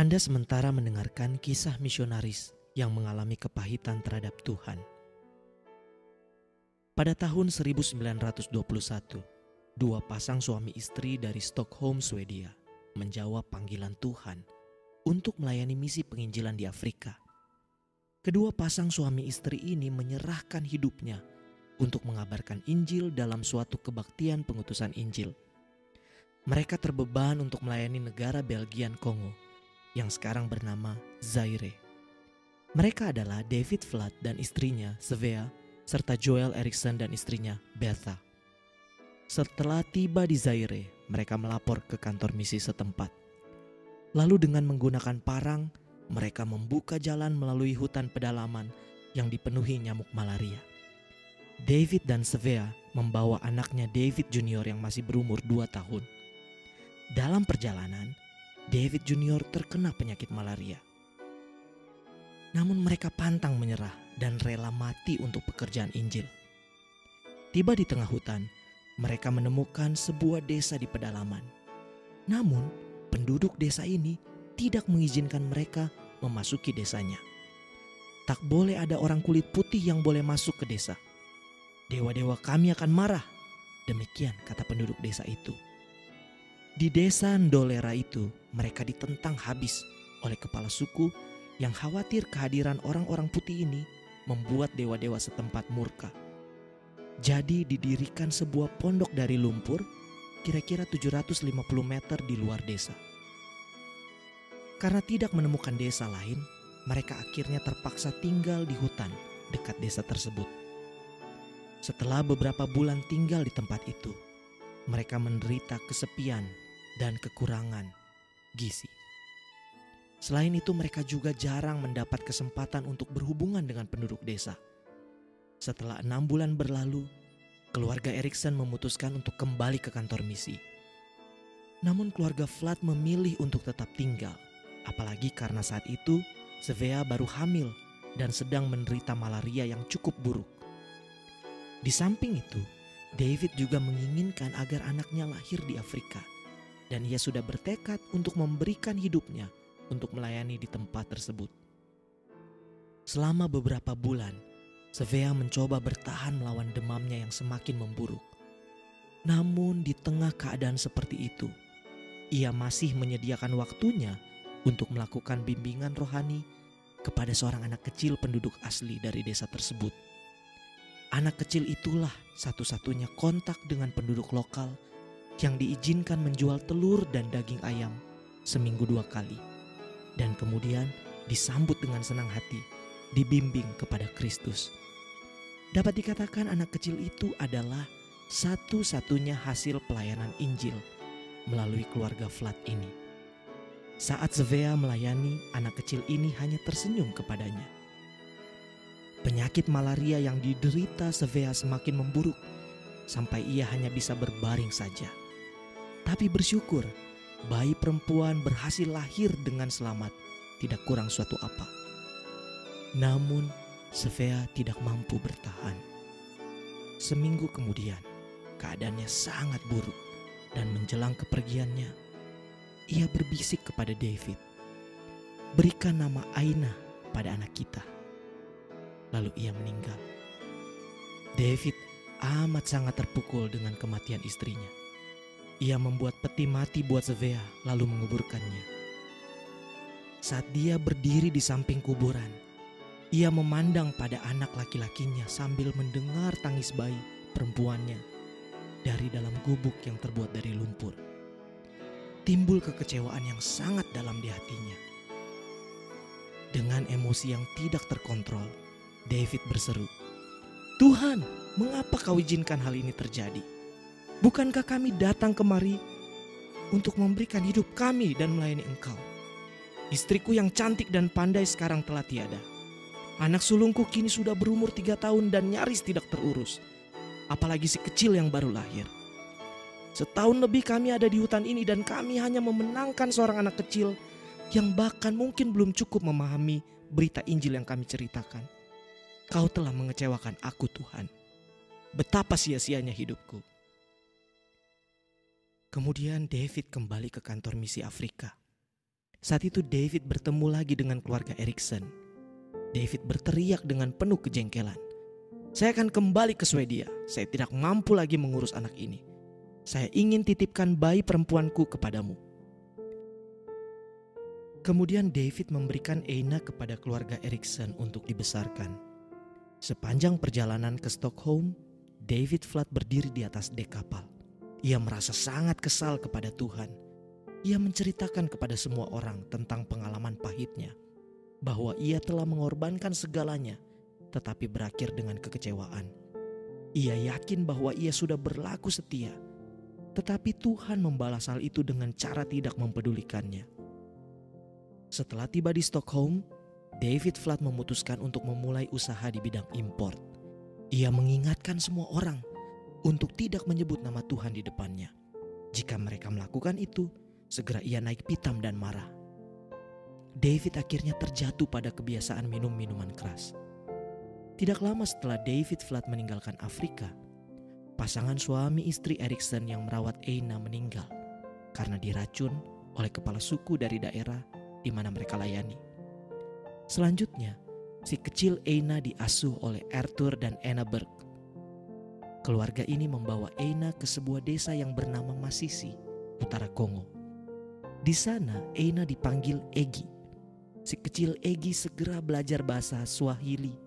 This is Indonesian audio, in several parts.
Anda sementara mendengarkan kisah misionaris yang mengalami kepahitan terhadap Tuhan. Pada tahun 1921, dua pasang suami istri dari Stockholm, Swedia, menjawab panggilan Tuhan untuk melayani misi penginjilan di Afrika. Kedua pasang suami istri ini menyerahkan hidupnya untuk mengabarkan Injil dalam suatu kebaktian pengutusan Injil. Mereka terbeban untuk melayani negara Belgian Kongo yang sekarang bernama Zaire. Mereka adalah David Flood dan istrinya Svea, serta Joel Erickson dan istrinya Bertha. Setelah tiba di Zaire, mereka melapor ke kantor misi setempat. Lalu dengan menggunakan parang, mereka membuka jalan melalui hutan pedalaman yang dipenuhi nyamuk malaria. David dan Svea membawa anaknya David Junior yang masih berumur 2 tahun. Dalam perjalanan, David Junior terkena penyakit malaria. Namun mereka pantang menyerah dan rela mati untuk pekerjaan Injil. Tiba di tengah hutan, mereka menemukan sebuah desa di pedalaman. Namun, penduduk desa ini tidak mengizinkan mereka memasuki desanya. Tak boleh ada orang kulit putih yang boleh masuk ke desa. Dewa-dewa kami akan marah, demikian kata penduduk desa itu. Di desa Ndolera itu, mereka ditentang habis oleh kepala suku yang khawatir kehadiran orang-orang putih ini membuat dewa-dewa setempat murka. Jadi didirikan sebuah pondok dari lumpur kira-kira 750 meter di luar desa. Karena tidak menemukan desa lain, mereka akhirnya terpaksa tinggal di hutan dekat desa tersebut. Setelah beberapa bulan tinggal di tempat itu, mereka menderita kesepian dan kekurangan gizi. Selain itu, mereka juga jarang mendapat kesempatan untuk berhubungan dengan penduduk desa. Setelah 6 bulan berlalu, keluarga Erickson memutuskan untuk kembali ke kantor misi. Namun keluarga Flood memilih untuk tetap tinggal, apalagi karena saat itu Svea baru hamil dan sedang menderita malaria yang cukup buruk. Di samping itu, David juga menginginkan agar anaknya lahir di Afrika, dan ia sudah bertekad untuk memberikan hidupnya untuk melayani di tempat tersebut. Selama beberapa bulan, Svea mencoba bertahan melawan demamnya yang semakin memburuk. Namun di tengah keadaan seperti itu, ia masih menyediakan waktunya untuk melakukan bimbingan rohani kepada seorang anak kecil penduduk asli dari desa tersebut. Anak kecil itulah satu-satunya kontak dengan penduduk lokal yang diizinkan menjual telur dan daging ayam seminggu 2 kali. Dan kemudian disambut dengan senang hati, dibimbing kepada Kristus. Dapat dikatakan anak kecil itu adalah satu-satunya hasil pelayanan Injil melalui keluarga Flood ini. Saat Svea melayani, anak kecil ini hanya tersenyum kepadanya. Penyakit malaria yang diderita Svea semakin memburuk sampai ia hanya bisa berbaring saja. Tapi bersyukur, bayi perempuan berhasil lahir dengan selamat, tidak kurang suatu apa. Namun Svea tidak mampu bertahan. Seminggu kemudian, keadaannya sangat buruk dan menjelang kepergiannya, ia berbisik kepada David, "Berikan nama Aina pada anak kita." Lalu ia meninggal. David amat sangat terpukul dengan kematian istrinya. Ia membuat peti mati buat Svea lalu menguburkannya. Saat dia berdiri di samping kuburan, ia memandang pada anak laki-lakinya sambil mendengar tangis bayi perempuannya dari dalam gubuk yang terbuat dari lumpur. Timbul kekecewaan yang sangat dalam di hatinya. Dengan emosi yang tidak terkontrol, David berseru, "Tuhan, mengapa kau izinkan hal ini terjadi? Bukankah kami datang kemari untuk memberikan hidup kami dan melayani Engkau? Istriku yang cantik dan pandai sekarang telah tiada. Anak sulungku kini sudah berumur 3 tahun dan nyaris tidak terurus. Apalagi si kecil yang baru lahir. Setahun lebih kami ada di hutan ini dan kami hanya memenangkan seorang anak kecil yang bahkan mungkin belum cukup memahami berita Injil yang kami ceritakan. Kau telah mengecewakan aku, Tuhan. Betapa sia-sianya hidupku." Kemudian David kembali ke kantor misi Afrika. Saat itu David bertemu lagi dengan keluarga Erikson. David berteriak dengan penuh kejengkelan. "Saya akan kembali ke Swedia. Saya tidak mampu lagi mengurus anak ini. Saya ingin titipkan bayi perempuanku kepadamu." Kemudian David memberikan Eina kepada keluarga Erikson untuk dibesarkan. Sepanjang perjalanan ke Stockholm, David Flat berdiri di atas dek kapal. Ia merasa sangat kesal kepada Tuhan. Ia menceritakan kepada semua orang tentang pengalaman pahitnya, bahwa ia telah mengorbankan segalanya, tetapi berakhir dengan kekecewaan. Ia yakin bahwa ia sudah berlaku setia, tetapi Tuhan membalas hal itu dengan cara tidak mempedulikannya. Setelah tiba di Stockholm, David Flat memutuskan untuk memulai usaha di bidang import. Ia mengingatkan semua orang untuk tidak menyebut nama Tuhan di depannya. Jika mereka melakukan itu, segera ia naik pitam dan marah. David akhirnya terjatuh pada kebiasaan minum minuman keras. Tidak lama setelah David Flat meninggalkan Afrika, pasangan suami istri Erikson yang merawat Eina meninggal karena diracun oleh kepala suku dari daerah di mana mereka layani. Selanjutnya, si kecil Eina diasuh oleh Arthur dan Anna Berg. Keluarga ini membawa Eina ke sebuah desa yang bernama Masisi, utara Kongo. Di sana Eina dipanggil Egi. Si kecil Egi segera belajar bahasa Swahili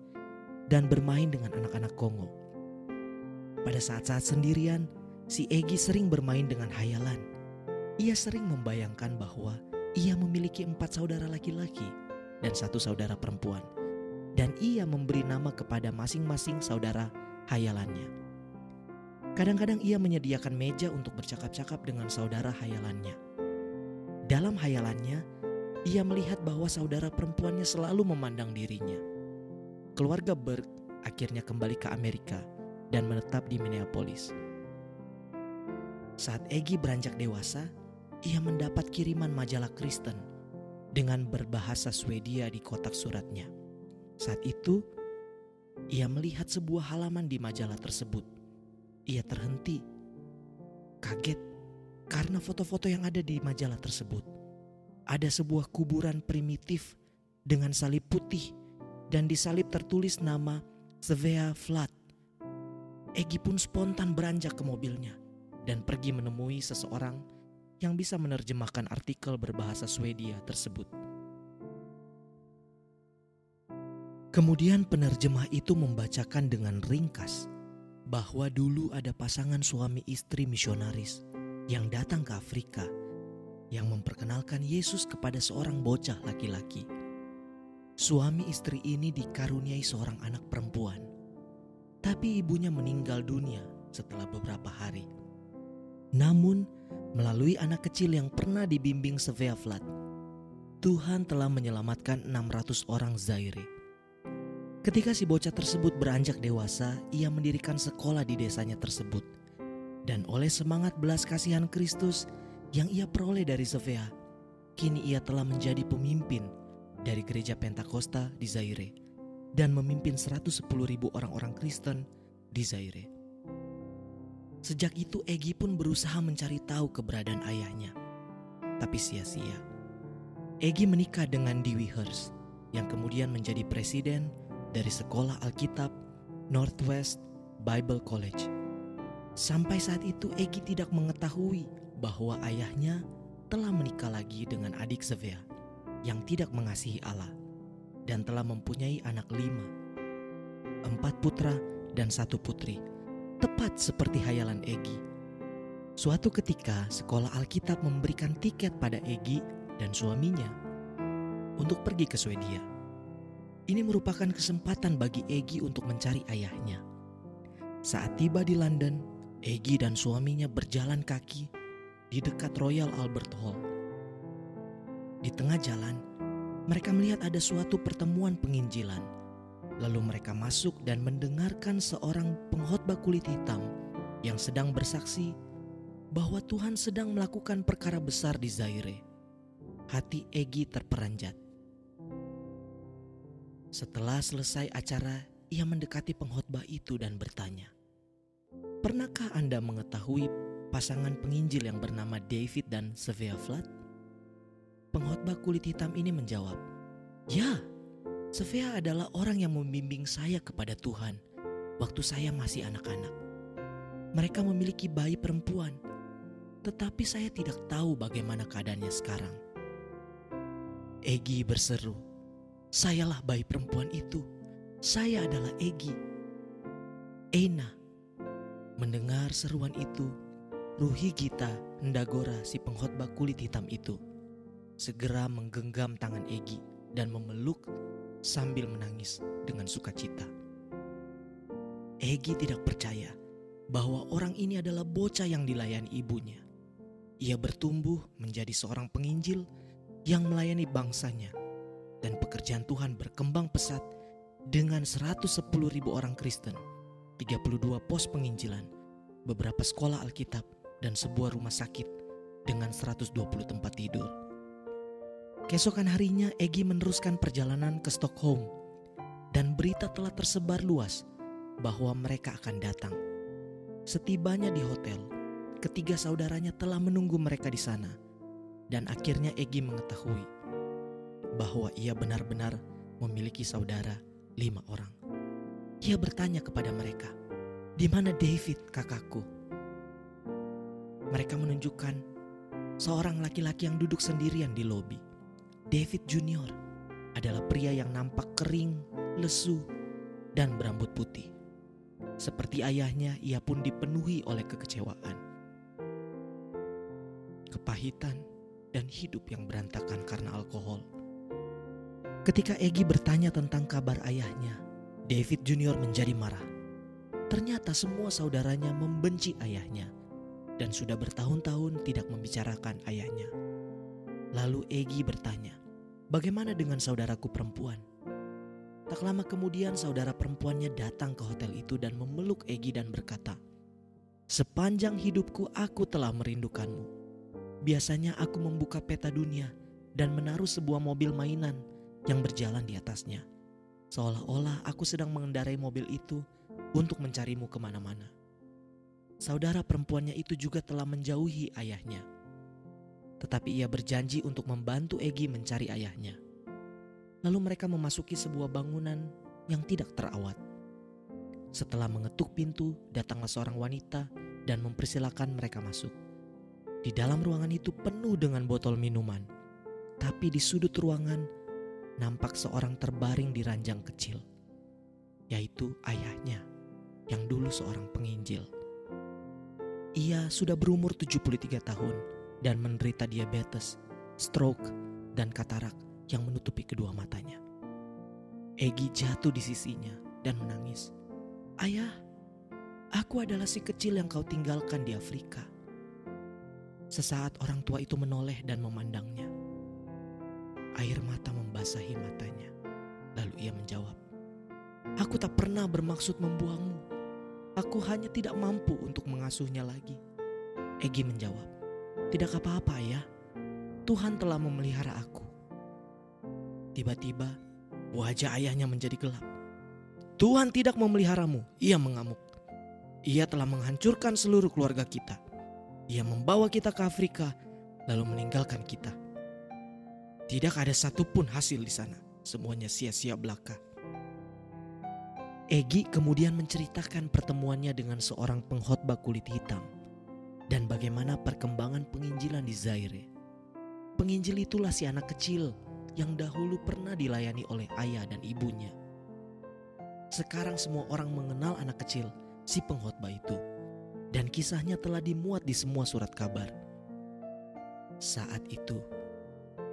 dan bermain dengan anak-anak Kongo. Pada saat-saat sendirian, si Egi sering bermain dengan hayalan. Ia sering membayangkan bahwa ia memiliki 4 saudara laki-laki dan 1 saudara perempuan, dan ia memberi nama kepada masing-masing saudara hayalannya. Kadang-kadang ia menyediakan meja untuk bercakap-cakap dengan saudara hayalannya. Dalam hayalannya, ia melihat bahwa saudara perempuannya selalu memandang dirinya. Keluarga Berg akhirnya kembali ke Amerika dan menetap di Minneapolis. Saat Egi beranjak dewasa, ia mendapat kiriman majalah Kristen dengan berbahasa Swedia di kotak suratnya. Saat itu, ia melihat sebuah halaman di majalah tersebut. Ia terhenti, kaget karena foto-foto yang ada di majalah tersebut. Ada sebuah kuburan primitif dengan salib putih dan di salib tertulis nama Svea Flat. Egi pun spontan beranjak ke mobilnya dan pergi menemui seseorang yang bisa menerjemahkan artikel berbahasa Swedia tersebut. Kemudian penerjemah itu membacakan dengan ringkas bahwa dulu ada pasangan suami istri misionaris yang datang ke Afrika yang memperkenalkan Yesus kepada seorang bocah laki-laki. Suami istri ini dikaruniai seorang anak perempuan, tapi ibunya meninggal dunia setelah beberapa hari. Namun, melalui anak kecil yang pernah dibimbing Svea Flat, Tuhan telah menyelamatkan 600 orang Zaire. Ketika si bocah tersebut beranjak dewasa, ia mendirikan sekolah di desanya tersebut. Dan oleh semangat belas kasihan Kristus yang ia peroleh dari Svea, kini ia telah menjadi pemimpin dari gereja Pentakosta di Zaire dan memimpin 110.000 orang-orang Kristen di Zaire. Sejak itu Egi pun berusaha mencari tahu keberadaan ayahnya, tapi sia-sia. Egi menikah dengan Dewey Hurst yang kemudian menjadi presiden dari sekolah Alkitab Northwest Bible College. Sampai saat itu Egi tidak mengetahui bahwa ayahnya telah menikah lagi dengan adik Svea yang tidak mengasihi Allah dan telah mempunyai anak 5, 4 putra dan 1 putri, tepat seperti hayalan Egi. Suatu ketika sekolah Alkitab memberikan tiket pada Egi dan suaminya untuk pergi ke Swedia. Ini merupakan kesempatan bagi Egi untuk mencari ayahnya. Saat tiba di London, Egi dan suaminya berjalan kaki di dekat Royal Albert Hall. Di tengah jalan, mereka melihat ada suatu pertemuan penginjilan. Lalu mereka masuk dan mendengarkan seorang pengkhotbah kulit hitam yang sedang bersaksi bahwa Tuhan sedang melakukan perkara besar di Zaire. Hati Egi terperanjat. Setelah selesai acara, ia mendekati pengkhotbah itu dan bertanya, "Pernahkah Anda mengetahui pasangan penginjil yang bernama David dan Svea Flat?" Pengkhotbah kulit hitam ini menjawab, "Ya, Svea adalah orang yang membimbing saya kepada Tuhan waktu saya masih anak-anak. Mereka memiliki bayi perempuan, tetapi saya tidak tahu bagaimana keadaannya sekarang." Egy berseru, "Sayalah bayi perempuan itu. Saya adalah Egy." Eina mendengar seruan itu, Ruhigita Ndagora si pengkhotbah kulit hitam itu segera menggenggam tangan Egy dan memeluk sambil menangis dengan sukacita. Egy tidak percaya bahwa orang ini adalah bocah yang dilayani ibunya. Ia bertumbuh menjadi seorang penginjil yang melayani bangsanya, dan pekerjaan Tuhan berkembang pesat dengan 110.000 orang Kristen, 32 pos penginjilan, beberapa sekolah Alkitab, dan sebuah rumah sakit dengan 120 tempat tidur. Keesokan harinya Egy meneruskan perjalanan ke Stockholm, dan berita telah tersebar luas bahwa mereka akan datang. Setibanya di hotel, ketiga saudaranya telah menunggu mereka di sana, dan akhirnya Egy mengetahui bahwa ia benar-benar memiliki saudara 5 orang. Ia bertanya kepada mereka, "Di mana David, kakakku?" Mereka menunjukkan seorang laki-laki yang duduk sendirian di lobi. David Junior adalah pria yang nampak kering, lesu, dan berambut putih. Seperti ayahnya, ia pun dipenuhi oleh kekecewaan, kepahitan, dan hidup yang berantakan karena alkohol. Ketika Egy bertanya tentang kabar ayahnya, David Junior menjadi marah. Ternyata semua saudaranya membenci ayahnya dan sudah bertahun-tahun tidak membicarakan ayahnya. Lalu Egy bertanya, "Bagaimana dengan saudaraku perempuan?" Tak lama kemudian saudara perempuannya datang ke hotel itu dan memeluk Egy dan berkata, "Sepanjang hidupku aku telah merindukanmu. Biasanya aku membuka peta dunia dan menaruh sebuah mobil mainan yang berjalan di atasnya. Seolah-olah aku sedang mengendarai mobil itu untuk mencarimu kemana-mana." Saudara perempuannya itu juga telah menjauhi ayahnya, tetapi ia berjanji untuk membantu Egy mencari ayahnya. Lalu mereka memasuki sebuah bangunan yang tidak terawat. Setelah mengetuk pintu, datanglah seorang wanita dan mempersilahkan mereka masuk. Di dalam ruangan itu penuh dengan botol minuman, tapi di sudut ruangan nampak seorang terbaring di ranjang kecil, yaitu ayahnya yang dulu seorang penginjil. Ia sudah berumur 73 tahun dan menderita diabetes, stroke, dan katarak yang menutupi kedua matanya. Egy jatuh di sisinya dan menangis. "Ayah, aku adalah si kecil yang kau tinggalkan di Afrika." Sesaat orang tua itu menoleh dan memandangnya. Air mata membasahi matanya. Lalu ia menjawab, "Aku tak pernah bermaksud membuangmu. Aku hanya tidak mampu untuk mengasuhnya lagi." Egy menjawab, "Tidak apa-apa, ayah. Tuhan telah memelihara aku." Tiba-tiba wajah ayahnya menjadi gelap. "Tuhan tidak memeliharamu," ia mengamuk. "Ia telah menghancurkan seluruh keluarga kita. Ia membawa kita ke Afrika lalu meninggalkan kita. Tidak ada satupun hasil di sana. Semuanya sia-sia belaka." Egy kemudian menceritakan pertemuannya dengan seorang pengkhotbah kulit hitam dan bagaimana perkembangan penginjilan di Zaire. Penginjil itulah si anak kecil yang dahulu pernah dilayani oleh ayah dan ibunya. Sekarang semua orang mengenal anak kecil si pengkhotbah itu, dan kisahnya telah dimuat di semua surat kabar. Saat itu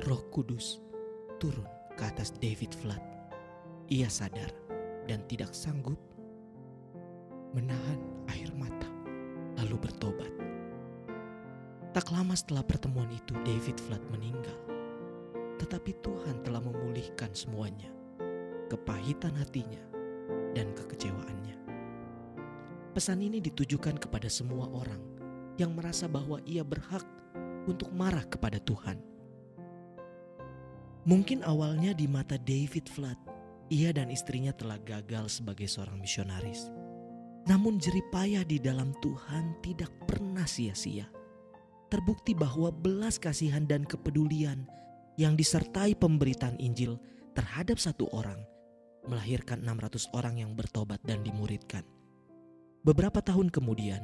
Roh Kudus turun ke atas David Flood. Ia sadar dan tidak sanggup menahan air mata, lalu bertobat. Tak lama setelah pertemuan itu, David Flood meninggal. Tetapi Tuhan telah memulihkan semuanya, kepahitan hatinya dan kekecewaannya. Pesan ini ditujukan kepada semua orang yang merasa bahwa ia berhak untuk marah kepada Tuhan. Mungkin awalnya di mata David Flood, ia dan istrinya telah gagal sebagai seorang misionaris. Namun jeripayah di dalam Tuhan tidak pernah sia-sia. Terbukti bahwa belas kasihan dan kepedulian yang disertai pemberitaan Injil terhadap satu orang melahirkan 600 orang yang bertobat dan dimuridkan. Beberapa tahun kemudian,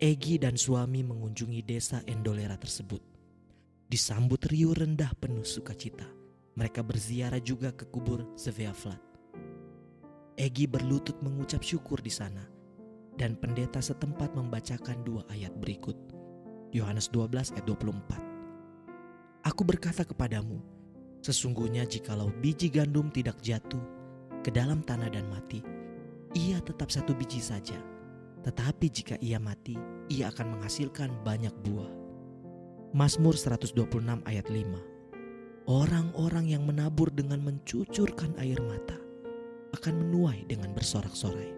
Egy dan suami mengunjungi desa Endolera tersebut. Disambut riuh rendah penuh sukacita. Mereka berziarah juga ke kubur Sveaflat. Egy berlutut mengucap syukur di sana, dan pendeta setempat membacakan 2 ayat berikut. Yohanes 12 ayat 24. Aku berkata kepadamu, sesungguhnya jikalau biji gandum tidak jatuh ke dalam tanah dan mati, ia tetap 1 biji saja. Tetapi jika ia mati, ia akan menghasilkan banyak buah. Mazmur 126 ayat 5. Orang-orang yang menabur dengan mencucurkan air mata akan menuai dengan bersorak-sorai.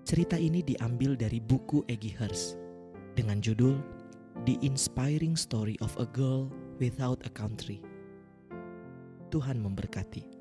Cerita ini diambil dari buku Egy Hirsch dengan judul The Inspiring Story of a Girl Without a Country. Tuhan memberkati.